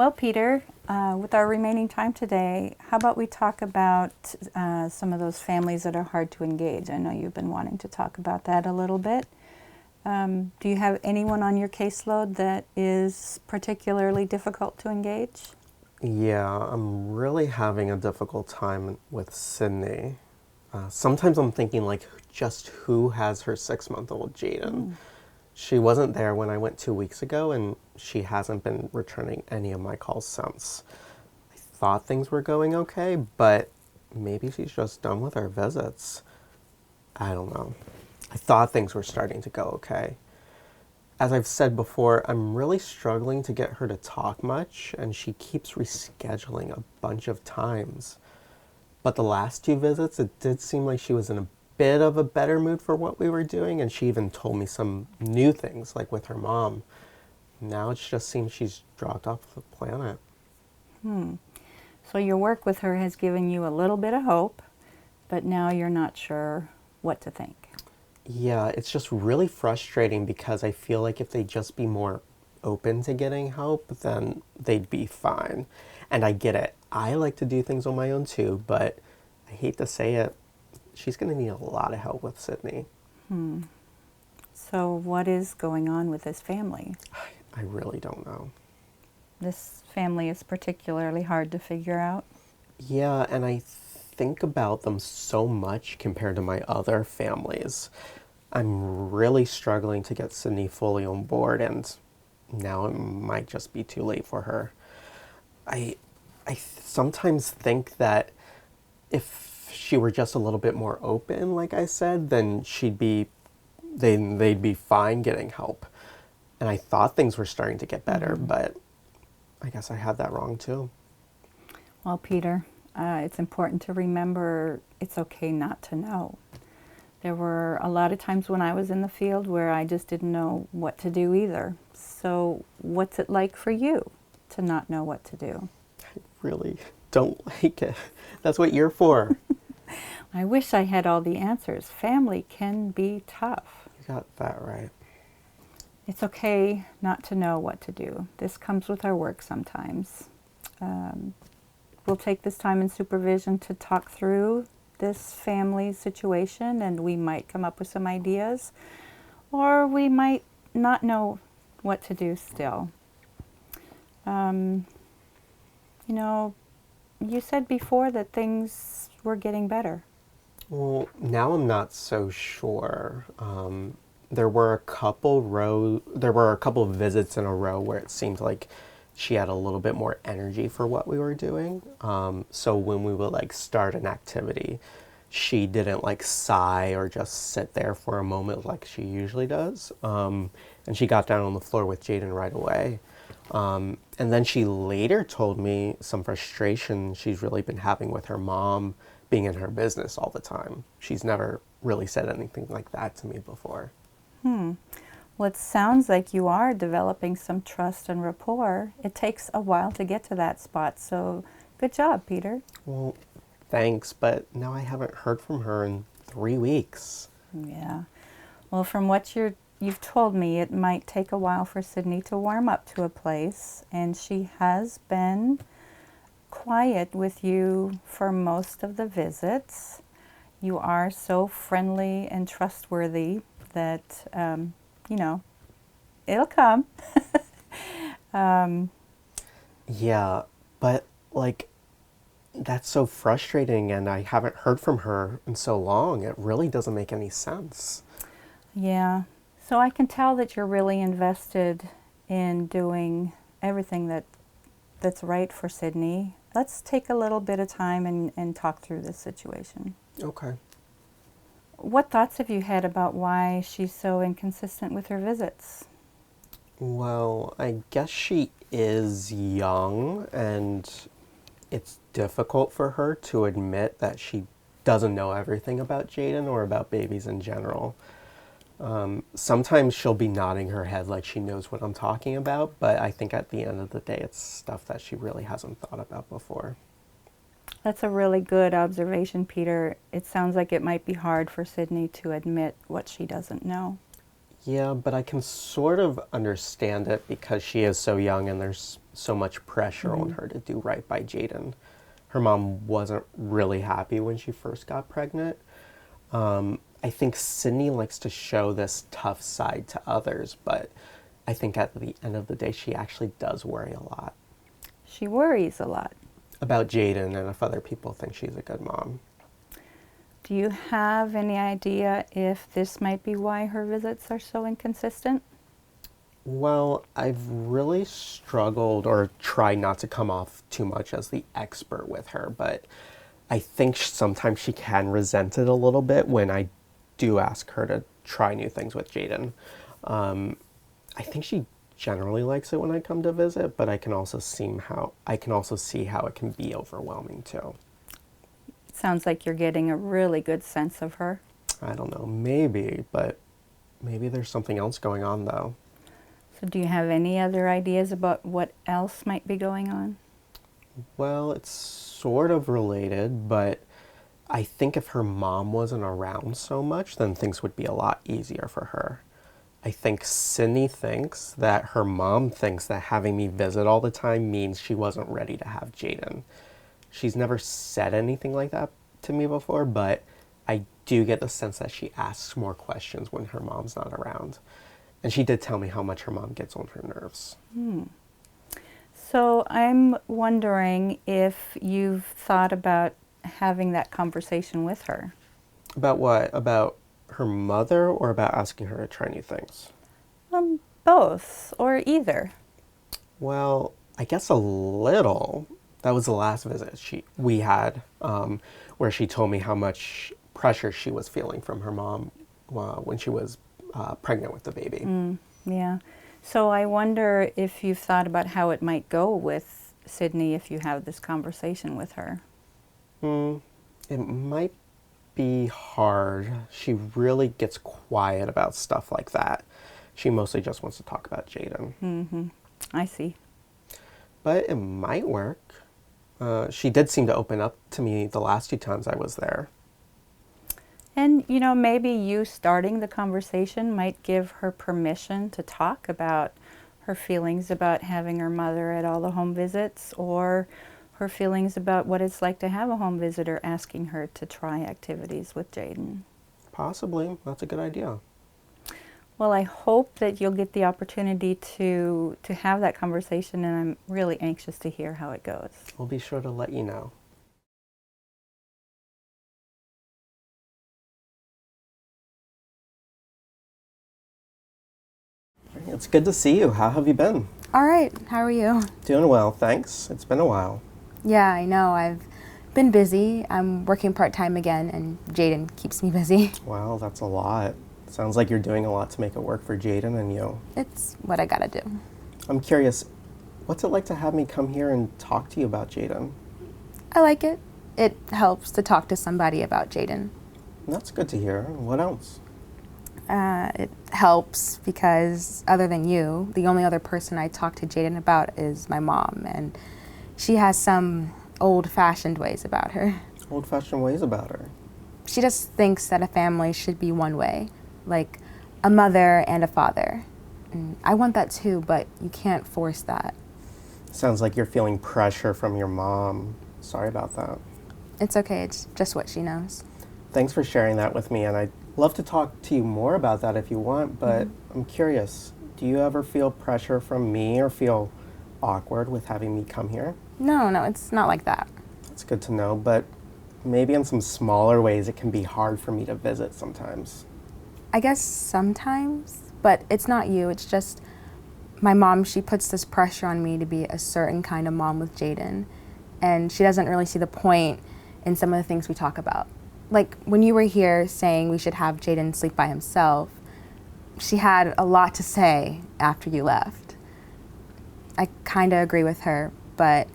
Well, Peter, with our remaining time today, how about we talk about some of those families that are hard to engage? I know you've been wanting to talk about that a little bit. Do you have anyone on your caseload that is particularly difficult to engage? Yeah, I'm really having a difficult time with Sydney. Sometimes I'm thinking, like, just who has her 6-month-old Jaden? She wasn't there when I went 2 weeks ago, and she hasn't been returning any of my calls since. I thought things were going okay, but maybe she's just done with her visits. I don't know. I thought things were starting to go okay. As I've said before, I'm really struggling to get her to talk much, and she keeps rescheduling a bunch of times. But the last two visits, it did seem like she was in a bit of a better mood for what we were doing, and she even told me some new things, like with her mom. Now it just seems she's dropped off the planet. So your work with her has given you a little bit of hope, but now you're not sure what to think. Yeah, it's just really frustrating because I feel like if they'd just be more open to getting help, then they'd be fine. And I get it. I like to do things on my own too, but I hate to say it, she's going to need a lot of help with Sydney. So what is going on with this family? I really don't know. This family is particularly hard to figure out. Yeah, and I think about them so much compared to my other families. I'm really struggling to get Sydney fully on board, and now it might just be too late for her. I, I sometimes think that if she were just a little bit more open, like I said, then they'd be fine getting help. And I thought things were starting to get better, but I guess I had that wrong too. Well, Peter, it's important to remember it's okay not to know. There were a lot of times when I was in the field where I just didn't know what to do either. So what's it like for you to not know what to do? Really don't like it. That's what you're for. I wish I had all the answers. Family can be tough. You got that right. It's okay not to know what to do. This comes with our work sometimes. We'll take this time in supervision to talk through this family situation, and we might come up with some ideas, or we might not know what to do still. You know, you said before that things were getting better. Well, now I'm not so sure. There were a couple of visits in a row where it seemed like she had a little bit more energy for what we were doing. So when we would like start an activity, she didn't like sigh or just sit there for a moment like she usually does. And she got down on the floor with Jaden right away. And then she later told me some frustration she's really been having with her mom being in her business all the time. She's never really said anything like that to me before. Well, it sounds like you are developing some trust and rapport. It takes a while to get to that spot, so good job, Peter. Well, thanks, but now I haven't heard from her in 3 weeks. Yeah. Well, from what you've told me, it might take a while for Sydney to warm up to a place, and she has been quiet with you for most of the visits. You are so friendly and trustworthy that, you know, it'll come. Yeah, but like, that's so frustrating, and I haven't heard from her in so long. It really doesn't make any sense. Yeah. So I can tell that you're really invested in doing everything that's right for Sydney. Let's take a little bit of time and talk through this situation. Okay. What thoughts have you had about why she's so inconsistent with her visits? Well, I guess she is young, and it's difficult for her to admit that she doesn't know everything about Jaden or about babies in general. Sometimes she'll be nodding her head like she knows what I'm talking about, but I think at the end of the day, it's stuff that she really hasn't thought about before. That's a really good observation, Peter. It sounds like it might be hard for Sydney to admit what she doesn't know. Yeah, but I can sort of understand it because she is so young and there's so much pressure on her to do right by Jaden. Her mom wasn't really happy when she first got pregnant. I think Sydney likes to show this tough side to others, but I think at the end of the day, she actually does worry a lot She worries a lot. about Jaden and if other people think she's a good mom. Do you have any idea if this might be why her visits are so inconsistent? Well, I've really struggled or tried not to come off too much as the expert with her, but I think sometimes she can resent it a little bit when I do ask her to try new things with Jaden. I think she generally likes it when I come to visit, but I can also see how it can be overwhelming too. It sounds like you're getting a really good sense of her. I don't know, maybe, but maybe there's something else going on though. So do you have any other ideas about what else might be going on? Well, it's sort of related, but I think if her mom wasn't around so much, then things would be a lot easier for her. I think Sydney thinks that her mom thinks that having me visit all the time means she wasn't ready to have Jaden. She's never said anything like that to me before, but I do get the sense that she asks more questions when her mom's not around. And she did tell me how much her mom gets on her nerves. So I'm wondering if you've thought about having that conversation with her. About what? About her mother or about asking her to try new things? Both or either. Well, I guess a little. That was the last visit we had, where she told me how much pressure she was feeling from her mom when she was pregnant with the baby. Yeah. So I wonder if you've thought about how it might go with Sydney if you have this conversation with her. It might be hard. She really gets quiet about stuff like that. She mostly just wants to talk about Jaden. I see. But it might work. She did seem to open up to me the last 2 times I was there. And, you know, maybe you starting the conversation might give her permission to talk about her feelings about having her mother at all the home visits, or her feelings about what it's like to have a home visitor asking her to try activities with Jaden. Possibly. That's a good idea. Well, I hope that you'll get the opportunity to have that conversation, and I'm really anxious to hear how it goes. We'll be sure to let you know. It's good to see you. How have you been? All right, how are you? Doing well, thanks. It's been a while. Yeah, I know. I've been busy. I'm working part-time again, and Jaden keeps me busy. Wow, that's a lot. Sounds like you're doing a lot to make it work for Jaden and you. It's what I gotta do. I'm curious, what's it like to have me come here and talk to you about Jaden? I like it. It helps to talk to somebody about Jaden. That's good to hear. What else? It helps because, other than you, the only other person I talk to Jaden about is my mom, and she has some old-fashioned ways about her. Old-fashioned ways about her. She just thinks that a family should be one way, like a mother and a father. And I want that too, but you can't force that. Sounds like you're feeling pressure from your mom. Sorry about that. It's okay, it's just what she knows. Thanks for sharing that with me, and I'd love to talk to you more about that if you want, but I'm curious, do you ever feel pressure from me or feel awkward with having me come here? No, it's not like that. That's good to know, but maybe in some smaller ways it can be hard for me to visit sometimes. I guess sometimes, but it's not you, it's just my mom. She puts this pressure on me to be a certain kind of mom with Jaden, and she doesn't really see the point in some of the things we talk about. Like when you were here saying we should have Jaden sleep by himself, she had a lot to say after you left. I kind of agree with her, but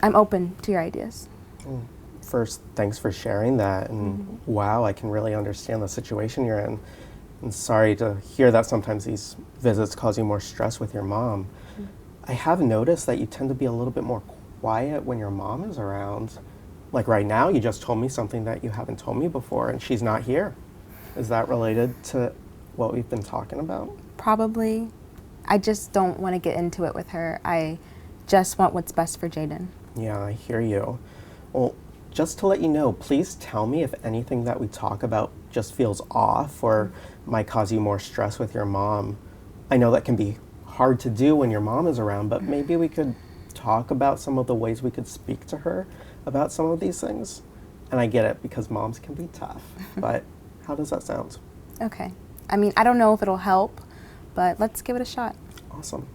I'm open to your ideas. First, thanks for sharing that, and wow, I can really understand the situation you're in. I'm sorry to hear that sometimes these visits cause you more stress with your mom. I have noticed that you tend to be a little bit more quiet when your mom is around. Like right now, you just told me something that you haven't told me before, and she's not here. Is that related to what we've been talking about? Probably. I just don't want to get into it with her. I just want what's best for Jaden. Yeah, I hear you. Well, just to let you know, please tell me if anything that we talk about just feels off or might cause you more stress with your mom. I know that can be hard to do when your mom is around, but maybe we could talk about some of the ways we could speak to her about some of these things. And I get it because moms can be tough, but how does that sound? Okay. I mean, I don't know if it'll help, but let's give it a shot. Awesome.